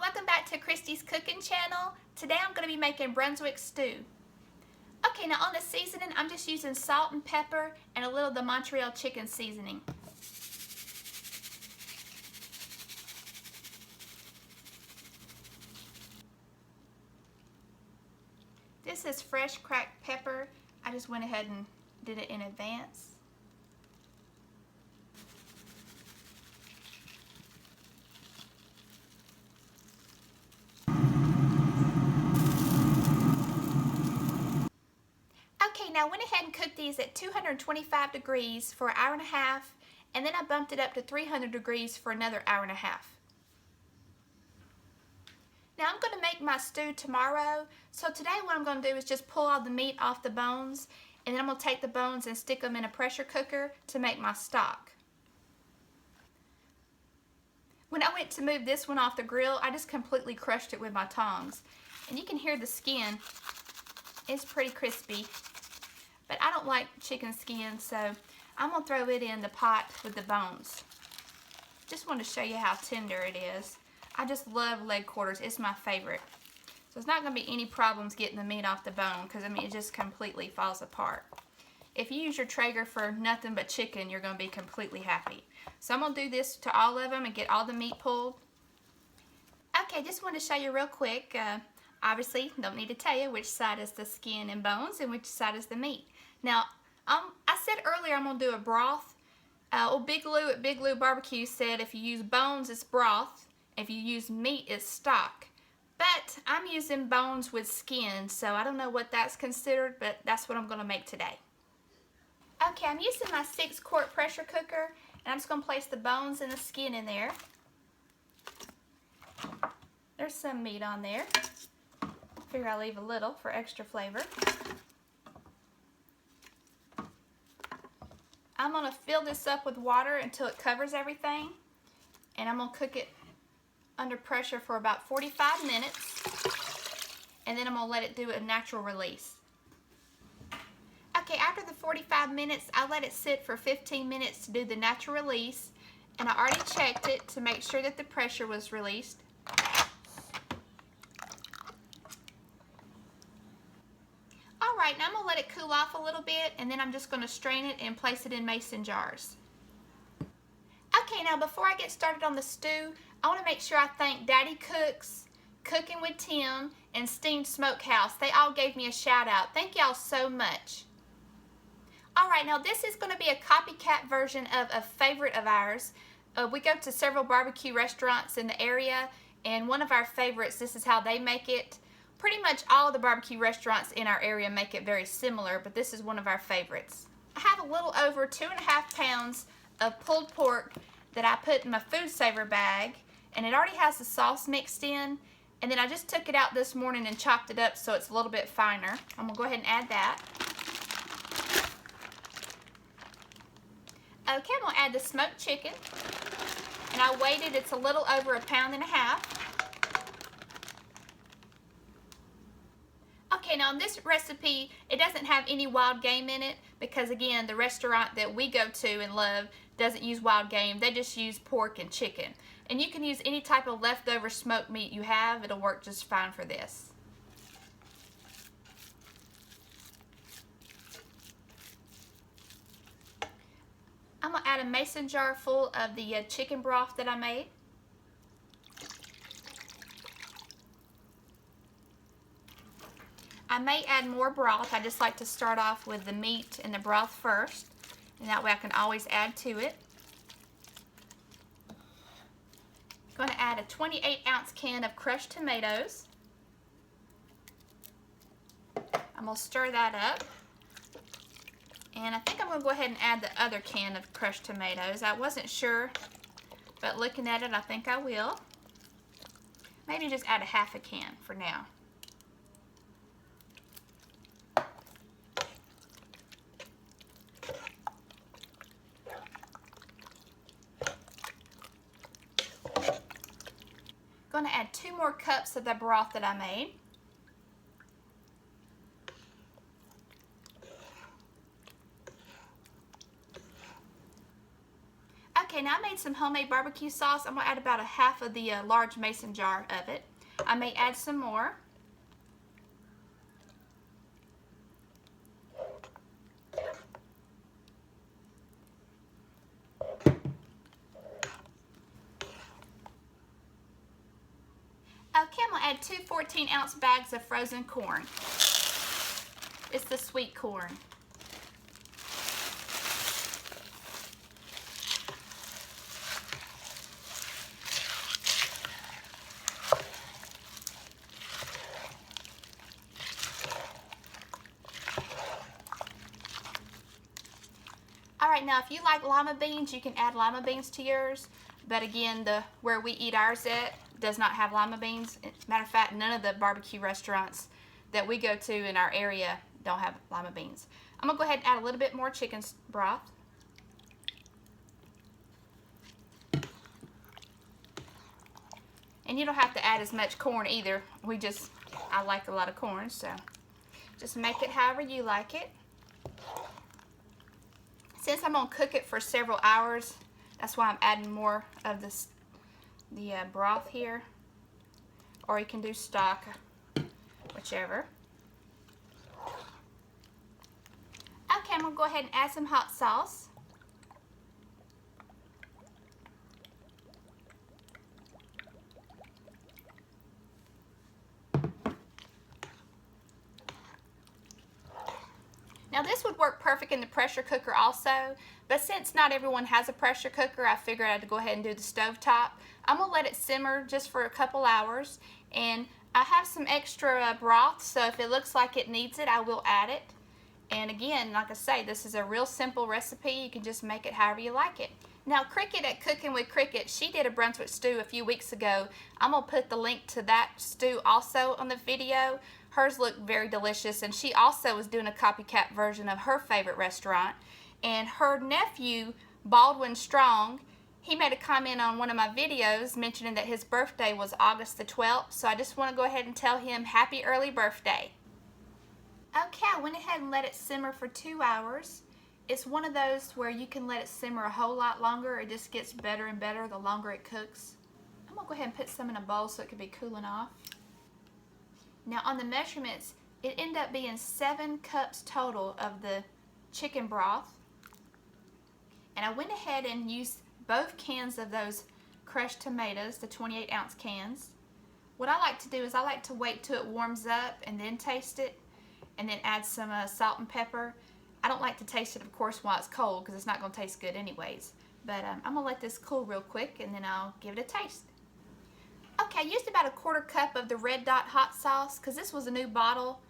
welcome back to Christy's cooking channel. Today I'm going to be making Brunswick Stew. Okay, now on the seasoning, I'm just using salt and pepper and a little of the Montreal chicken seasoning. This is fresh cracked pepper. I just went ahead and did it in advance. Okay, now I went ahead and cooked these at 225 degrees for an hour and a half, and then I bumped it up to 300 degrees for another hour and a half. Now I'm going to make my stew tomorrow, so today what I'm going to do is just pull all the meat off the bones, and then I'm going to take the bones and stick them in a pressure cooker to make my stock. When I went to move this one off the grill, I just completely crushed it with my tongs. And you can hear the skin. It's pretty crispy. But I don't like chicken skin, so I'm going to throw it in the pot with the bones. Just want to show you how tender it is. I just love leg quarters. It's my favorite. So it's not going to be any problems getting the meat off the bone because, I mean, it just completely falls apart. If you use your Traeger for nothing but chicken, you're going to be completely happy. So I'm going to do this to all of them and get all the meat pulled. Okay, just want to show you real quick. Obviously, don't need to tell you which side is the skin and bones and which side is the meat. Now, I said earlier I'm going to do a broth. Old Big Lou at Big Lou Barbecue said if you use bones, it's broth. If you use meat, it's stock. But I'm using bones with skin, so I don't know what that's considered, but that's what I'm going to make today. Okay, I'm using my 6-quart pressure cooker, and I'm just going to place the bones and the skin in there. There's some meat on there. Figure I'll leave a little for extra flavor. I'm going to fill this up with water until it covers everything, and I'm going to cook it under pressure for about 45 minutes, and then I'm going to let it do a natural release. Okay, after the 45 minutes, I let it sit for 15 minutes to do the natural release, and I already checked it to make sure that the pressure was released. Alright, now I'm going to let it cool off a little bit, and then I'm just going to strain it and place it in mason jars. Okay, now before I get started on the stew, I want to make sure I thank Daddy Cooks, Cooking with Tim, and Steamed Smokehouse. They all gave me a shout out. Thank y'all so much. Alright, now this is going to be a copycat version of a favorite of ours. We go to several barbecue restaurants in the area, and one of our favorites, this is how they make it. Pretty much all the barbecue restaurants in our area make it very similar, but this is one of our favorites. I have a little over 2.5 pounds of pulled pork that I put in my food saver bag, and it already has the sauce mixed in, and then I just took it out this morning and chopped it up so it's a little bit finer. I'm going to go ahead and add that. Okay, I'm going to add the smoked chicken, and I weighed it. It's a little over 1.5 pounds. Okay, now in this recipe, it doesn't have any wild game in it because, again, the restaurant that we go to and love doesn't use wild game. They just use pork and chicken. And you can use any type of leftover smoked meat you have. It'll work just fine for this. I'm going to add a mason jar full of the chicken broth that I made. I may add more broth. I just like to start off with the meat and the broth first, and that way I can always add to it. I'm going to add a 28-ounce can of crushed tomatoes. I'm going to stir that up. And I think I'm going to go ahead and add the other can of crushed tomatoes. I wasn't sure, but looking at it, I think I will. Maybe just add a half a can for now. Going to add 2 more cups of the broth that I made. Okay, now I made made some homemade barbecue sauce. I'm going to add about a half of the large mason jar of it. I may add some more. Okay, I'm going to add 2 14-ounce bags of frozen corn. It's the sweet corn. Alright, now if you like lima beans, you can add lima beans to yours. But again, where we eat ours at does not have lima beans. Matter of fact, none of the barbecue restaurants that we go to in our area don't have lima beans. I'm going to go ahead and add a little bit more chicken broth. And you don't have to add as much corn either. I like a lot of corn, so just make it however you like it. Since I'm going to cook it for several hours, that's why I'm adding more of the broth here. Or you can do stock, whichever. Okay, I'm going to go ahead and add some hot sauce. Now this would work perfect in the pressure cooker also, but since not everyone has a pressure cooker, I figured I had to go ahead and do the stovetop. I'm going to let it simmer just for a couple hours, and I have some extra broth, so if it looks like it needs it, I will add it. And again, like I say, this is a real simple recipe. You can just make it however you like it. Now Cricket at Cooking with Cricket, she did a Brunswick stew a few weeks ago. I'm going to put the link to that stew also on the video. Hers looked very delicious, and she also was doing a copycat version of her favorite restaurant. And her nephew, Baldwin Strong, he made a comment on one of my videos mentioning that his birthday was August the 12th. So I just want to go ahead and tell him happy early birthday. Okay, I went ahead and let it simmer for 2 hours. It's one of those where you can let it simmer a whole lot longer. It just gets better and better the longer it cooks. I'm going to go ahead and put some in a bowl so it can be cooling off. Now on the measurements, it ended up being 7 cups total of the chicken broth. And I went ahead and used both cans of those crushed tomatoes, the 28-ounce cans. What I like to do is I like to wait till it warms up and then taste it, and then add some salt and pepper. I don't like to taste it, of course, while it's cold because it's not going to taste good anyways. But I'm going to let this cool real quick, and then I'll give it a taste. Okay, I used about a 1/4 cup of the Red Dot hot sauce because this was a new bottle.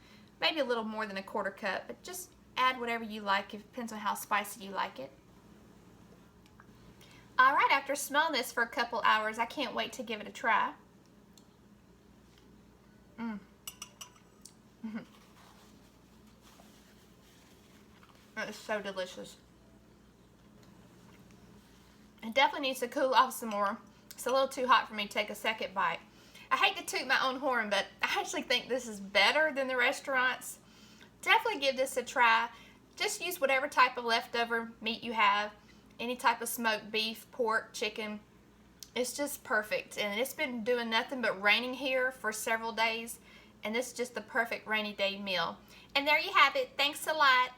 Maybe a little more than a 1/4 cup, but just add whatever you like. It depends on how spicy you like it. Alright, after smelling this for a couple hours, I can't wait to give it a try. It is so delicious. It definitely needs to cool off some more. It's a little too hot for me to take a second bite. I hate to toot my own horn, but I actually think this is better than the restaurants. Definitely give this a try. Just use whatever type of leftover meat you have. Any type of smoked beef, pork, chicken. It's just perfect. And it's been doing nothing but raining here for several days. And this is just the perfect rainy day meal. And there you have it. Thanks a lot.